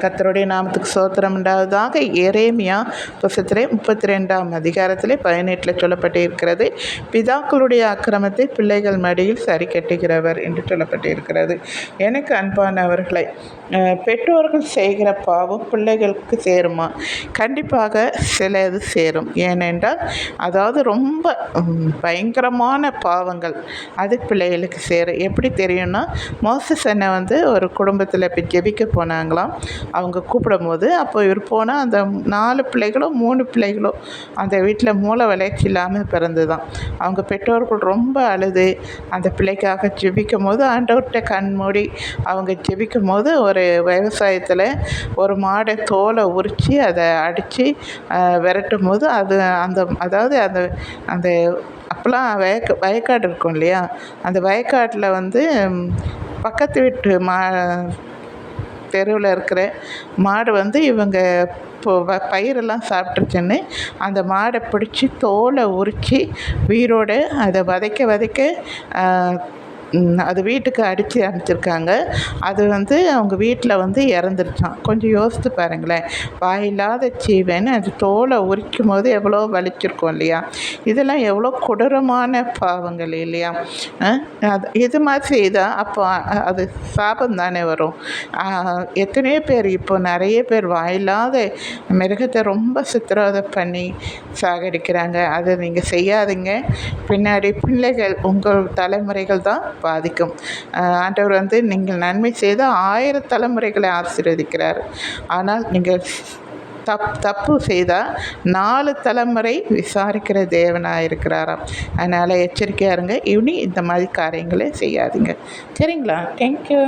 கர்த்தருடைய நாமத்துக்கு ஸ்தோத்திரம் உண்டாவதாக. எரேமியா புத்தகத்திலே 32ஆம் அதிகாரத்திலே 18 சொல்லப்பட்டு இருக்கிறது, பிதாக்களுடைய அக்கிரமத்தை பிள்ளைகள் மடியில் சரி கட்டுகிறவர் என்று சொல்லப்பட்டு இருக்கிறது. எனக்கு அன்பானவர்களை, பெற்றோர்கள் செய்கிற பாவம் பிள்ளைகளுக்கு சேருமா? கண்டிப்பாக சிலது சேரும். ஏனென்றால் அதாவது ரொம்ப பயங்கரமான பாவங்கள் அது பிள்ளைகளுக்கு சேரும். எப்படி தெரியும்னா, மோசஸ் அண்ணன் ஒரு குடும்பத்தில் இப்போ ஜெபிக்க போனாங்களாம். அவங்க கூப்பிடும் போது அப்போ இவர் போனால் அந்த 4 பிள்ளைகளோ 3 பிள்ளைகளோ அந்த வீட்டில் மூளை வளர்ச்சி இல்லாமல் பிறந்து தான். அவங்க பெற்றோர்கள் ரொம்ப அழுது அந்த பிள்ளைக்காக ஜெபிக்கும் போது ஆண்டவர்கிட்ட கண் மூடி அவங்க ஜெபிக்கும் போது ஒரு விவசாயத்தில் ஒரு மாடை தோலை உரித்து அதை அடித்து விரட்டும் போது அது அதாவது அந்த அப்போல்லாம் வயக்காடு இருக்கும் இல்லையா, அந்த வயக்காட்டில் பக்கத்து வீட்டு தெருவில் இருக்கிற மாடு இவங்க பயிரெல்லாம் சாப்பிட்ருச்சுன்னு அந்த மாடை பிடிச்சி தோலை உரித்து உயிரோடு அதை வதைக்க அது வீட்டுக்கு அடித்து அனுப்பிச்சிருக்காங்க. அது அவங்க வீட்டில் இறந்துருச்சான். கொஞ்சம் யோசித்து பாருங்களேன், வாயில்லாத ஜீவன் அது தோலை உரிக்கும் போது எவ்வளோ வலிச்சிருக்கோம் இல்லையா? இதெல்லாம் எவ்வளோ கொடூரமான பாவங்கள் இல்லையா? இது மாதிரி செய்தால் அப்போ அது சாபம் தானே வரும். எத்தனையோ பேர் இப்போ நிறைய பேர் வாயில்லாத மிருகத்தை ரொம்ப சித்திரவதை பண்ணி சாகடிக்கிறாங்க. அதை நீங்கள் செய்யாதீங்க. பின்னாடி பிள்ளைகள் உங்கள் தலைமுறைகள் தான் பாதிக்கும். ஆண்டவர் நீங்கள் நன்மை செய்த 1000 தலைமுறைகளை ஆசீர்வதிக்கிறார். ஆனால் நீங்கள் தப்பு செய்தால் 4 தலைமுறை விசாரிக்கிற தேவனாக இருக்கிறாராம். அதனால் எச்சரிக்கையாக இருங்க. இனி இந்த மாதிரி காரியங்களை செய்யாதீங்க. சரிங்களா? தேங்க்யூ.